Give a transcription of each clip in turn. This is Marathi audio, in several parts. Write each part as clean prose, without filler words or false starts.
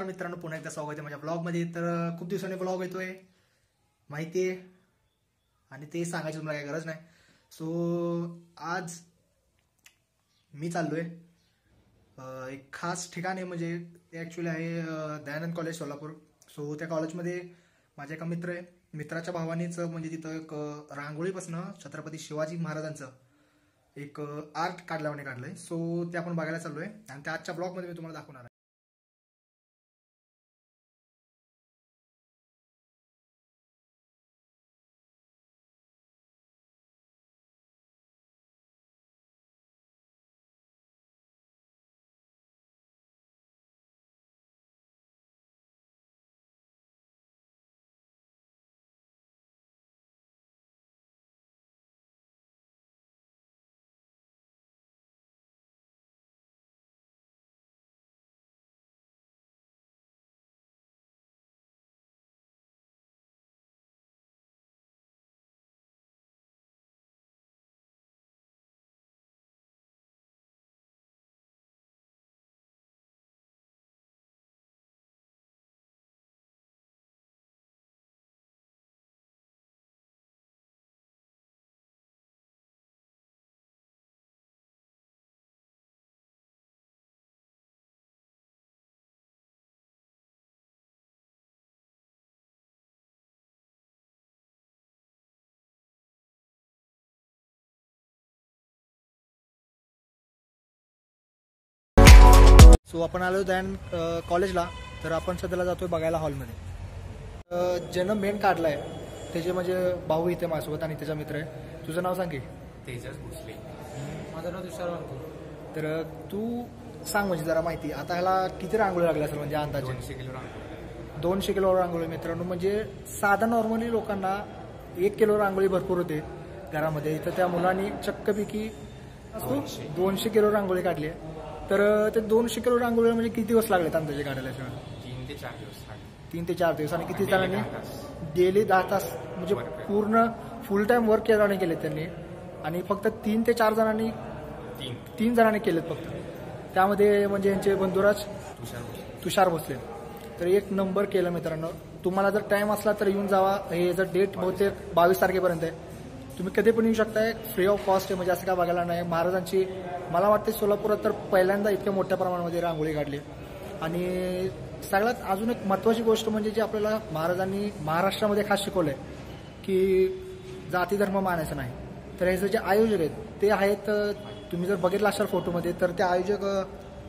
मित्रांनो, पुन्हा एकदा स्वागत आहे माझ्या ब्लॉगमध्ये. तर खूप दिवसांनी ब्लॉग येतोय माहिती आहे, आणि ते सांगायची तुम्हाला काही गरज नाही. सो आज मी चाललोय एक खास ठिकाण आहे, म्हणजे ते ॲक्च्युली आहे दयानंद कॉलेज सोलापूर. सो त्या कॉलेजमध्ये माझा एका मित्राच्या भावानेच म्हणजे तिथं एक रांगोळीपासनं छत्रपती शिवाजी महाराजांचं एक आर्ट काढलंय. सो ते आपण बघायला चाललोय आणि त्या आजच्या ब्लॉगमध्ये मी तुम्हाला दाखवणार आहे. सो आपण आलो दयानंद कॉलेजला. तर आपण सध्याला जातोय बघायला हॉलमध्ये. ज्यानं मेन काढलाय त्याचे म्हणजे भाऊ इथे माझ्यासोबत आणि त्याचा मित्र आहे. तुझं नाव सांग की? तेजस भोसले. माझं नाव तुषार वाघ. तर तू सांग म्हणजे जरा माहिती. आता ह्याला किती रांगोळी लागल्या असेल म्हणजे अंदाजे? 200 किलो रांगोळी. 200 किलो रांगोळी मित्रांनो. म्हणजे साधा नॉर्मली लोकांना 1 किलो रांगोळी भरपूर होते घरामध्ये. इथं त्या मुलांनी चक्कपैकी 200 किलो रांगोळी काढली आहे. तर ते 200 किलो रांगोळी म्हणजे किती दिवस लागले अंदाजे काढायला? 3 ते 4 दिवस लागले. 3 ते 4 दिवस. आणि किती जणांनी? डेली 10 तास म्हणजे पूर्ण फुल टाइम वर्क केले त्यांनी. आणि फक्त 3 ते 4 जणांनी 3 जणांनी केलेत फक्त. त्यामध्ये म्हणजे यांचे बंधुराज तुषार भोसले. तर एक नंबर केलं मित्रांनो. तुम्हाला जर टाइम असला तर येऊन जावा. हे जर डेट बहुतेक 22 तारखेपर्यंत आहे. तुम्ही कधी पण येऊ शकताय. फ्री ऑफ कॉस्ट आहे, म्हणजे असं काय बघायला नाही. महाराजांची मला वाटते सोलापुरात तर पहिल्यांदा इतक्या मोठ्या प्रमाणामध्ये रांगोळी काढली. आणि सगळ्यात अजून एक महत्त्वाची गोष्ट म्हणजे जे आपल्याला महाराजांनी महाराष्ट्रामध्ये खास शिकवलंय की जाती धर्म मानायचं नाही. तर ह्याचे जे आयोजक आहेत ते आहेत, तुम्ही जर बघितलं असाल फोटोमध्ये, तर ते आयोजक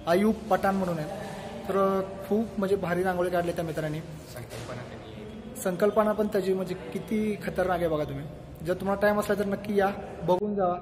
अयूब पठाण म्हणून आहेत. तर खूप म्हणजे भारी रांगोळी काढली त्या मित्रांनी. संकल्पना पण त्याची म्हणजे किती खतरनाक आहे बघा तुम्ही. जर तुम्हाला टाइम असला तर नक्की या, बघून जावा.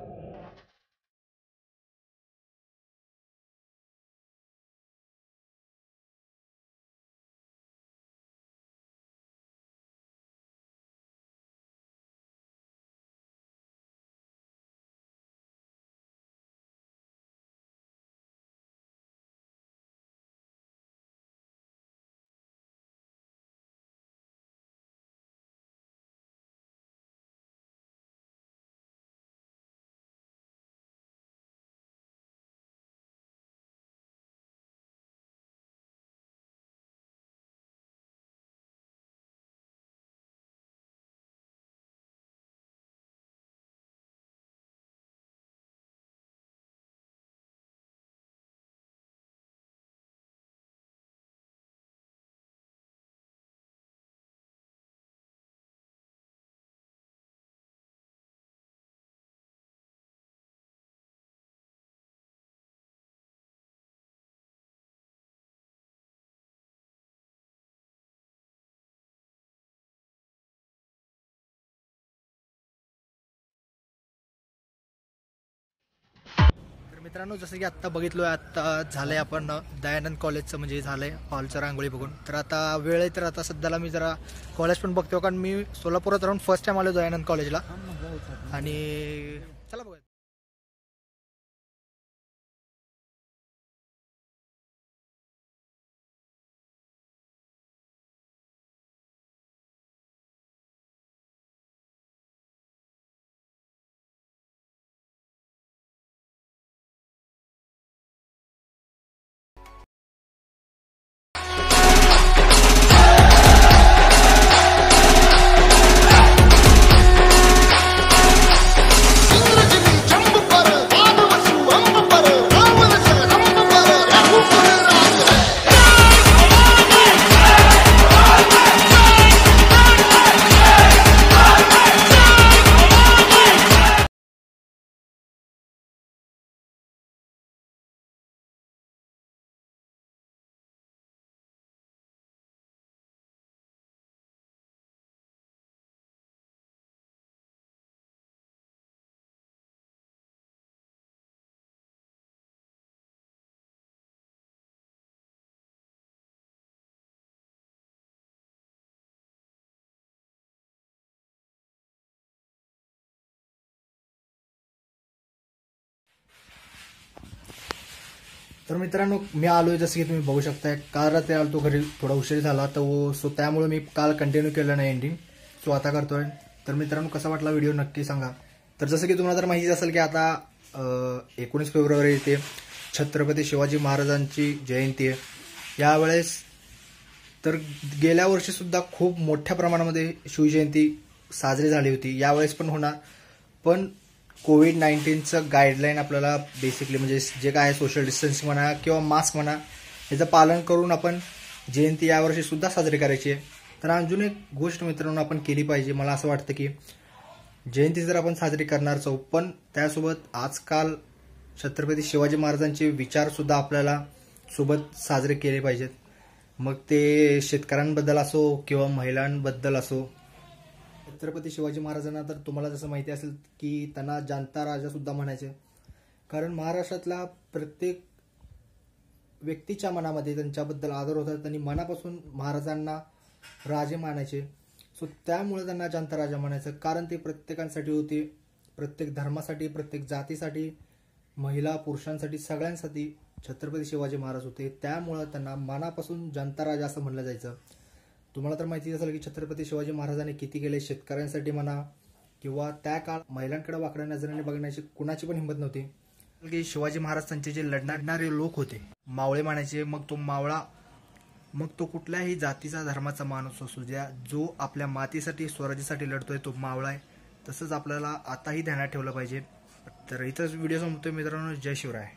मित्रांनो, जसं की आत्ता बघितलोय, आत्ता झालंय आपण दयानंद कॉलेजचं म्हणजे झालंय हॉलचं रांगोळी बघून. तर आता वेळ आहे, तर आता सध्याला मी जरा कॉलेज पण बघतो, कारण मी सोलापुरात राहून फर्स्ट टाइम आलो दयानंद कॉलेजला. आणि चला बघा. तर मित्रांनो मी आलोय जसं की तुम्ही बघू शकताय. काल रात्री आलो तो घरी थोडा उशीर झाला तर सो त्यामुळे मी काल कंटिन्यू केलं नाही एंडिंग. सो आता करतोय. तर मित्रांनो कसा वाटला व्हिडिओ नक्की सांगा. तर जसं की तुम्हाला तर माहिती असेल की आता 19 फेब्रुवारी येते छत्रपती शिवाजी महाराजांची जयंती आहे. यावेळेस तर गेल्या वर्षी सुद्धा खूप मोठ्या प्रमाणामध्ये शिवजयंती साजरी झाली होती. यावेळेस पण होणार. पण कोविड-19चं गाईडलाईन आपल्याला बेसिकली म्हणजे जे काय सोशल डिस्टन्सिंग म्हणा किंवा मास्क म्हणा याचं पालन करून आपण जयंती यावर्षी सुद्धा साजरी करायची आहे. तर अजून एक गोष्ट मित्रांनो आपण केली पाहिजे. मला असं वाटतं की जयंती जर आपण साजरी करणारच आहोत पण त्यासोबत आजकाल छत्रपती शिवाजी महाराजांचे विचार सुद्धा आपल्याला सोबत साजरे केले पाहिजेत. मग ते शेतकऱ्यांबद्दल असो किंवा महिलांबद्दल असो. छत्रपती शिवाजी महाराजांना तर तुम्हाला जसं माहिती असेल की त्यांना जाणता राजा सुद्धा म्हणायचे. कारण महाराष्ट्रातल्या प्रत्येक व्यक्तीच्या मनामध्ये त्यांच्याबद्दल आदर होता. त्यांनी मनापासून महाराजांना राजे मानायचे. सो त्यामुळे त्यांना जाणता राजा म्हणायचं. कारण ते प्रत्येकांसाठी होते. प्रत्येक धर्मासाठी, प्रत्येक जातीसाठी, महिला पुरुषांसाठी, सगळ्यांसाठी छत्रपती शिवाजी महाराज होते. त्यामुळं त्यांना मनापासून जाणता राजा असं म्हणलं जायचं. तुम्हाला तर माहिती असेल की छत्रपती शिवाजी महाराजांनी किती केले शेतकऱ्यांसाठी म्हणा किंवा त्या काळ महिलांकडे वाकड्या नजरेने बघण्याची कुणाची पण हिंमत नव्हती. की शिवाजी महाराज त्यांचे जे लढणारे लोक होते मावळे मानायचे. मग तो मावळा मग तो कुठल्याही जातीचा धर्माचा माणूस असू द्या जो आपल्या मातीसाठी स्वराज्यासाठी लढतोय तो मावळा आहे. तसंच आपल्याला आताही ध्यानात ठेवलं पाहिजे. तर इथंच व्हिडिओ संपतोय मित्रांनो. जय शिवराय.